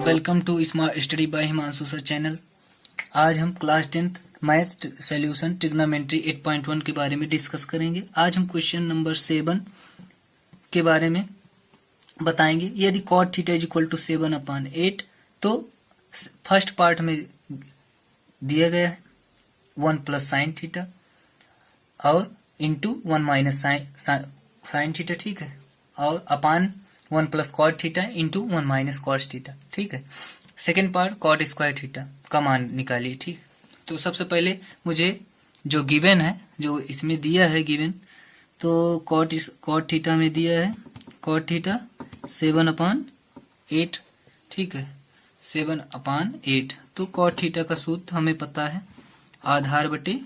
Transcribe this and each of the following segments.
Welcome to smart study by Himanshu sir channel. आज हम class 10th math solution trigonometry 8.1 के बारे में डिस्कस करेंगे। आज हम क्वेश्चन नंबर 7 के बारे में बताएंगे। यदि cot theta is equal to 7/8 तो फर्स्ट पार्ट में दिया गया है 1 प्लस साइन थीटा और इंटू 1 माइनस साइन थीटा, ठीक है, और upon 1 plus cot theta into 1 minus cos theta, ठीक है। Second part cot square theta का मान निकालिए, ठीक। तो सबसे पहले मुझे जो गिवन है, जो इसमें दिया है गिवन, तो कॉट थीटा में दिया है कॉट थीटा 7/8, ठीक है, 7/8। तो कॉट थीटा का सूत्र हमें पता है, आधार बटे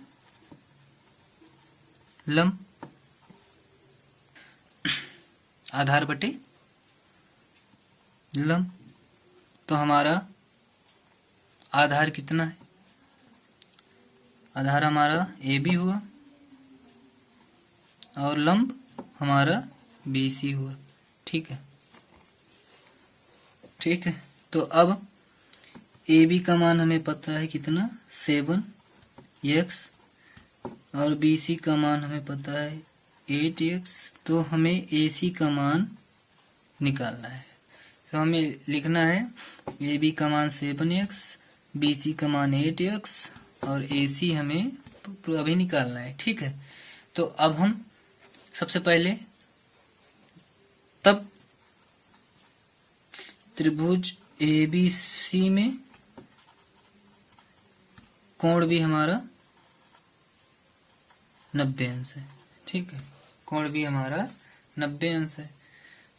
लंब, आधार बटे लंब। तो हमारा आधार कितना है? आधार हमारा ए बी हुआ और लंब हमारा बी सी हुआ, ठीक है, ठीक है। तो अब ए बी का मान हमें पता है कितना, 7x, और बी सी का मान हमें पता है 8x। तो हमें ए सी का मान निकालना है। तो हमें लिखना है ए बी का मान 7x, बी सी का मान 8x और ए सी हमें अभी निकालना है, ठीक है। तो अब हम सबसे पहले तब त्रिभुज ए बी सी में कोण भी हमारा 90 अंश है, ठीक है, कोण भी हमारा 90 अंश है।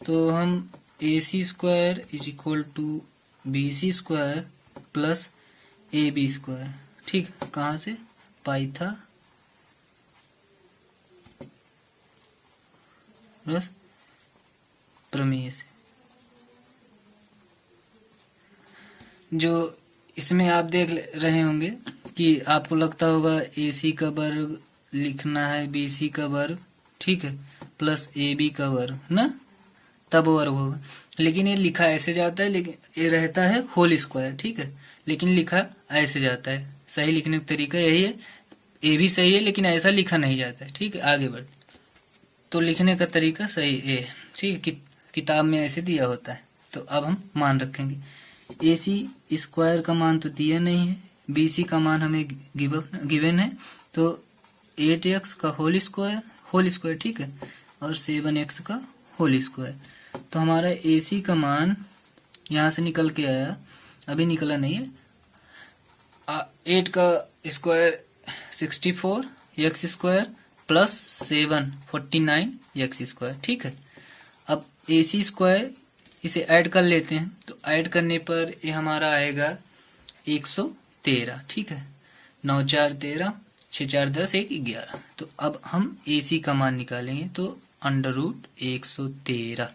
तो हम A C square is equal to B C square plus A B square, ठीक, कहाँ से, पाइथागोरस प्रमेय से। जो इसमें आप देख रहे होंगे कि आपको लगता होगा ए सी का वर्ग लिखना है बी सी का वर्ग, ठीक है, प्लस ए बी का वर्ग ना, तब वर्ग होगा। लेकिन ये लिखा ऐसे जाता है, लेकिन ये रहता है होल स्क्वायर, ठीक है, लेकिन लिखा ऐसे जाता है। सही लिखने का तरीका यही है, ए भी सही है लेकिन ऐसा लिखा नहीं जाता है, ठीक है। आगे बढ़, तो लिखने का तरीका सही ए, ठीक है, किताब में ऐसे दिया होता है। तो अब हम मान रखेंगे। ए सी स्क्वायर का मान तो दिया नहीं है, बी सी का मान हमें गिवन है, तो 8x का होल स्क्वायर, ठीक है, और 7x का होल स्क्वायर। तो हमारा ए सी का मान यहाँ से निकल के आया, अभी निकला नहीं है, 8 का square 64 x square plus 7 49 x square, ठीक है। अब ए सी स्क्वायर इसे ऐड कर लेते हैं, तो ऐड करने पर ये हमारा आएगा 113, ठीक है, 9 4 13, 6 4 10 1 11। तो अब हम ए सी का मान निकालेंगे, तो अंडर रूट 113,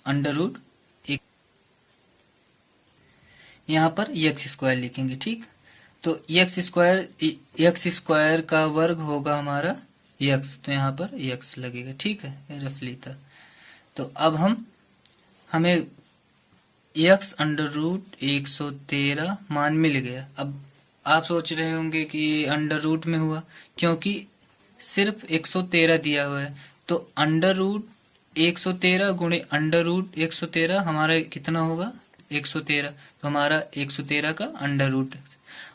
अंडर रूट एक, यहाँ पर एक्स स्क्वायर लिखेंगे, ठीक। तो एक्स स्क्वायर का वर्ग होगा हमारा एक्स, तो यहाँ पर एक्स लगेगा, ठीक है, रफली था। तो अब हमें एक्स अंडर रूट 113 मान मिल गया। अब आप सोच रहे होंगे कि अंडर रूट में हुआ, क्योंकि सिर्फ 113 दिया हुआ है, तो अंडर रूट 113 गुणे अंडर रूट 113 हमारा कितना होगा, 113। तो हमारा 113 का अंडर रूट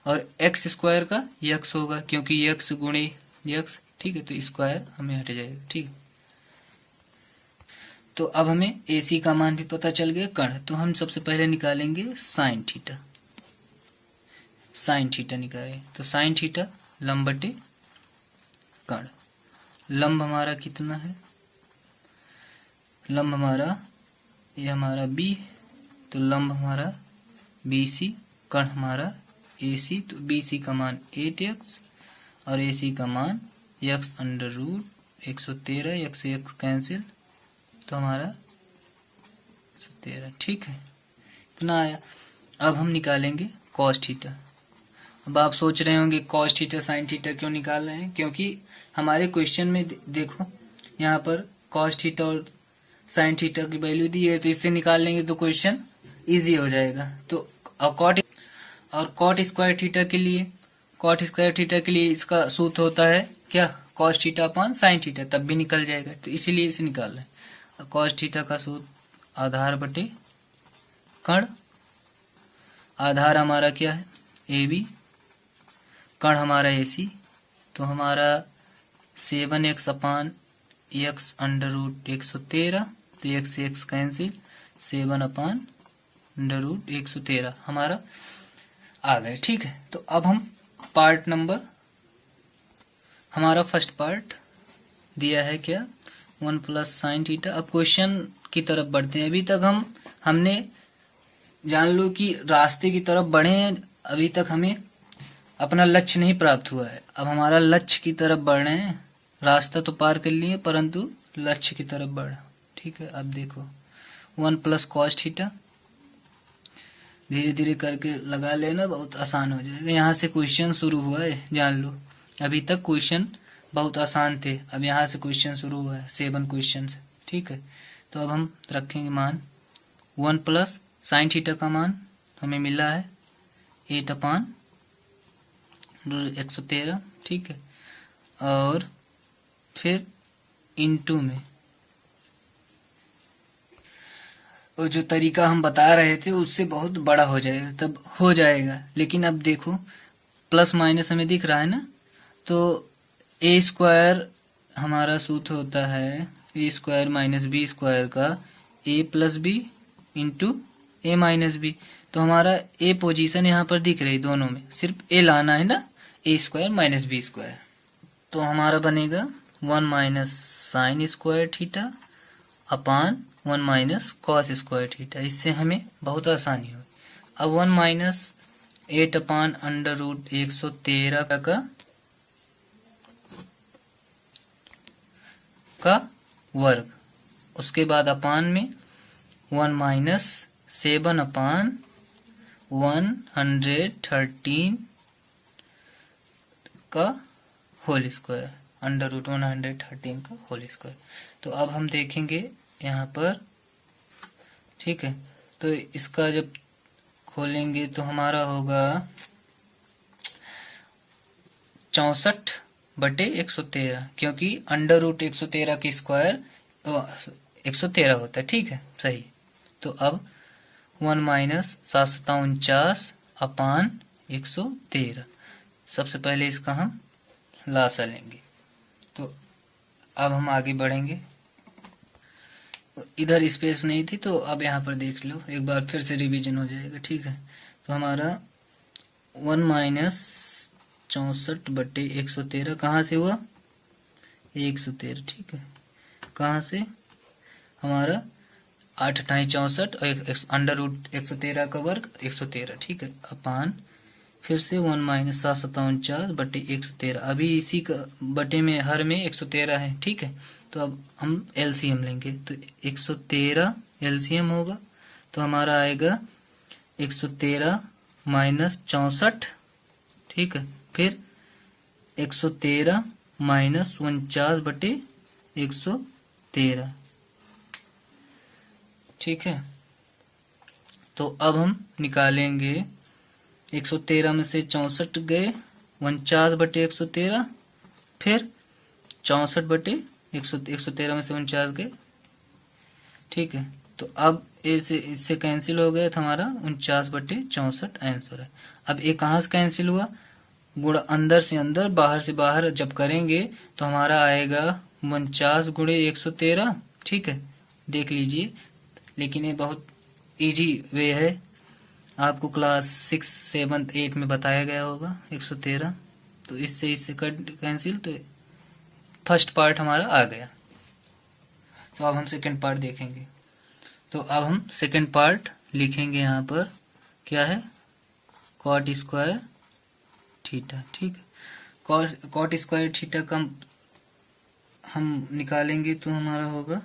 और एक्स स्क्वायर का यक्स होगा, क्योंकि यक्स गुणे यक्स, ठीक है, तो स्क्वायर हमें हट जाएगा, ठीक। तो अब हमें ए सी का मान भी पता चल गया, कर्ण। तो हम सबसे पहले निकालेंगे साइन थीटा, साइन थीटा निकालें, तो साइन थीटा लंब बटे कर्ण। लंब हमारा कितना है, लंब हमारा ये हमारा बी, तो लंब हमारा बी सी, कर्ण हमारा ए सी। तो बी सी का मान 8x और ए सी का मान x अंडर रूट 113, x से x कैंसिल, तो हमारा 13, ठीक है, इतना आया। अब हम निकालेंगे कॉस थीटा। अब आप सोच रहे होंगे कॉस थीटा साइन थीटा क्यों निकाल रहे हैं, क्योंकि हमारे क्वेश्चन में देखो यहाँ पर कॉस थीटा और साइन थीटा की वैल्यू दी है, तो इससे निकाल लेंगे तो क्वेश्चन इजी हो जाएगा। तो कॉट स्क्वायर थीटा के लिए इसका सूत्र होता है क्या, cos theta upon sine theta, तब भी निकल जाएगा, तो इसीलिए इसे निकाल रहे हैं। कॉस थीटा का सूत्र आधार बटे कण, आधार हमारा क्या है ए बी, कण हमारा ए सी, तो हमारा 7x अपान x अंडर रूट 113, तो x से x cancel, 7 upon under root 113 हमारा आ गए। ठीक है, तो अब हम पार्ट नंबर, हमारा फर्स्ट पार्ट दिया है क्या, 1 प्लस साइन थीटा। अब क्वेश्चन की तरफ बढ़ते हैं। अभी तक हमने जान लो कि रास्ते की तरफ बढ़े हैं, अभी तक हमें अपना लक्ष्य नहीं प्राप्त हुआ है। अब हमारा लक्ष्य की तरफ बढ़ रहे हैं, रास्ता तो पार कर लिए परंतु लक्ष्य की तरफ बढ़। ठीक है, अब देखो 1 प्लस कॉस थीटा, धीरे धीरे करके लगा लेना, बहुत आसान हो जाएगा। यहाँ से क्वेश्चन शुरू हुआ है, जान लो अभी तक क्वेश्चन बहुत आसान थे, अब यहाँ से क्वेश्चन शुरू हुआ है 7 क्वेश्चन से। ठीक है, तो अब हम रखेंगे मान 1 प्लस साइन थीटा का मान हमें मिला है 8 अपान 113। ठीक है, और फिर इनटू में वो जो तरीका हम बता रहे थे उससे बहुत बड़ा हो जाएगा, तब हो जाएगा। लेकिन अब देखो प्लस माइनस हमें दिख रहा है ना, तो ए स्क्वायर हमारा सूत्र होता है ए स्क्वायर माइनस बी स्क्वायर का ए प्लस बी इंटू ए माइनस बी। तो हमारा ए पोजीशन यहाँ पर दिख रही, दोनों में सिर्फ ए लाना है ना, ए स्क्वायर माइनस बी स्क्वायर। तो हमारा बनेगा 1 minus sine square theta upon 1 minus cos square theta. इससे हमें बहुत आसानी हो। अब 1 माइनस 8 अपान अंडर रूट 113 का वर्ग, उसके बाद अपान में 1 माइनस 7 अपान 113 का होल स्क्वायर, अंडर रूट 113 का होल स्क्वायर। तो अब हम देखेंगे यहाँ पर। ठीक है, तो इसका जब खोलेंगे तो हमारा होगा 64/113, क्योंकि अंडर रूट 113 की स्क्वायर 113 होता है। ठीक है, सही। तो अब 1 माइनस 749 अपान 113, सबसे पहले इसका हम लासा लेंगे। तो अब हम आगे बढ़ेंगे, इधर स्पेस नहीं थी तो अब यहाँ पर देख लो, एक बार फिर से रिवीजन हो जाएगा। ठीक है, तो हमारा 1 माइनस 64/113 कहाँ से हुआ, 113। ठीक है, कहाँ से, हमारा 8 × 64 और अंडर रूट 113 का वर्ग 113। ठीक है, अपान फिर से 1 माइनस 749/113, अभी इसी का बटे में हर में 113 है। ठीक है, तो अब हम एलसीएम लेंगे, तो 113 एलसीएम होगा, तो हमारा आएगा 113 माइनस 64। ठीक है, फिर 113 माइनस 49/113। ठीक है, तो अब हम निकालेंगे 113 में से 64 गए, 49/113, फिर 64/113 में से 49 गए। ठीक है, तो अब इससे कैंसिल हो गया, तो हमारा 49/64 आंसर है। अब ये कहाँ से कैंसिल हुआ, गुणा अंदर से अंदर बाहर से बाहर जब करेंगे तो हमारा आएगा 49 × 113। ठीक है, देख लीजिए, लेकिन ये बहुत इजी वे है, आपको क्लास 6, 7, 8 में बताया गया होगा 113। तो इससे कट कैंसिल, तो फर्स्ट पार्ट हमारा आ गया। तो अब हम सेकंड पार्ट देखेंगे। तो अब हम सेकंड पार्ट लिखेंगे, यहाँ पर क्या है, कॉट स्क्वायर थीटा। ठीक है, कॉट स्क्वायर थीटा का हम निकालेंगे तो हमारा होगा,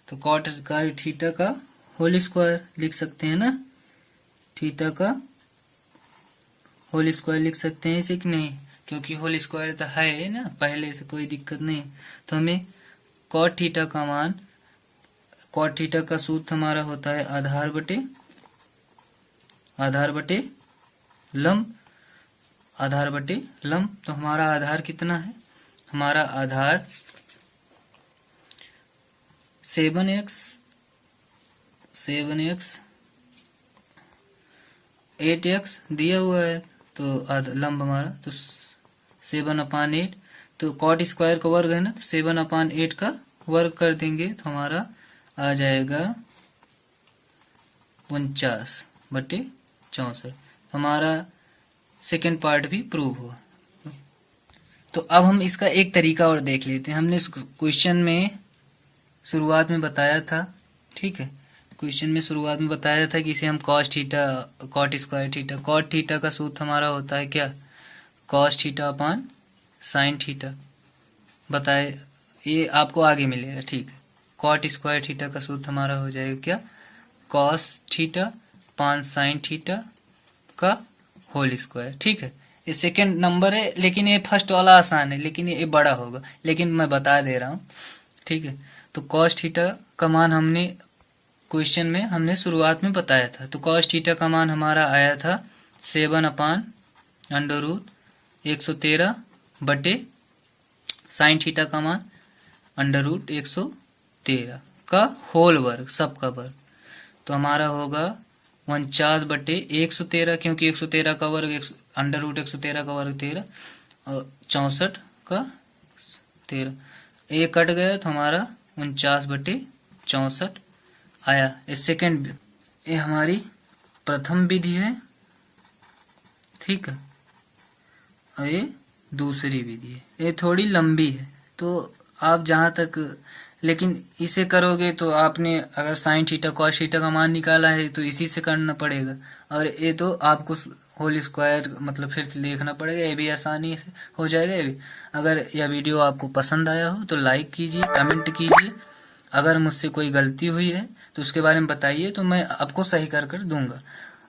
तो कॉट स्क्वायर थीटा का होल स्क्वायर लिख सकते हैं ना, थीटा का होल स्क्वायर लिख सकते हैं इसे कि नहीं, क्योंकि होल स्क्वायर तो है ना पहले से, कोई दिक्कत नहीं। तो हमें कॉट थीटा का मान, कॉट थीटा का सूत्र हमारा होता है आधार बटे लंब, आधार बटे लंब। तो हमारा आधार कितना है, हमारा आधार 7x 8x दिया हुआ है, तो लंब हमारा तो 7/8, तो कॉट स्क्वायर का वर्ग है ना, तो 7/8 का वर्ग कर देंगे तो हमारा आ जाएगा 49/64। हमारा सेकेंड पार्ट भी प्रूव हुआ। तो अब हम इसका एक तरीका और देख लेते हैं। हमने क्वेश्चन में शुरुआत में बताया था, ठीक है, क्वेश्चन में शुरुआत में बताया था कि इसे हम cos theta cot square theta, cot theta का सूत्र हमारा होता है क्या, cos theta upon sine theta, बताए, ये आपको आगे मिलेगा, ठीक है। कॉट स्क्वायर थीटा का सूत्र हमारा हो जाएगा क्या, cos theta upon sine theta का होल स्क्वायर, ठीक है। ये सेकेंड नंबर है, लेकिन ये फर्स्ट वाला आसान है, लेकिन ये बड़ा होगा, लेकिन मैं बता दे रहा हूँ, ठीक है। तो कॉस थीटा का मान हमने क्वेश्चन में हमने शुरुआत में बताया था। तो कॉस थीटा का मान हमारा आया था 7/√113 बटे साइन थीटा का मान √113 का होल वर्ग, सबका वर्ग। तो हमारा होगा 49/113, क्योंकि 113 का वर्ग √113 का वर्ग 13 और 64 का 13, एक कट गया तो हमारा 49/64 आया। ये सेकेंड, ये हमारी प्रथम विधि है, ठीक है, और ये दूसरी विधि है। ये थोड़ी लंबी है, तो आप जहाँ तक, लेकिन इसे करोगे तो आपने अगर साइन थीटा कॉस थीटा का मान निकाला है तो इसी से करना पड़ेगा, और ये तो आपको होल स्क्वायर मतलब फिर देखना पड़ेगा, ये भी आसानी से हो जाएगा। ये भी, अगर यह वीडियो आपको पसंद आया हो तो लाइक कीजिए, कमेंट कीजिए, अगर मुझसे कोई गलती हुई है तो उसके बारे में बताइए, तो मैं आपको सही कर दूंगा,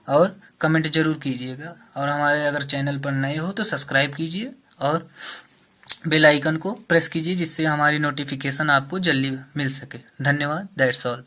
और कमेंट जरूर कीजिएगा। और हमारे अगर चैनल पर नए हो तो सब्सक्राइब कीजिए और बेल आइकन को प्रेस कीजिए, जिससे हमारी नोटिफिकेशन आपको जल्दी मिल सके। धन्यवाद, दैट्स ऑल।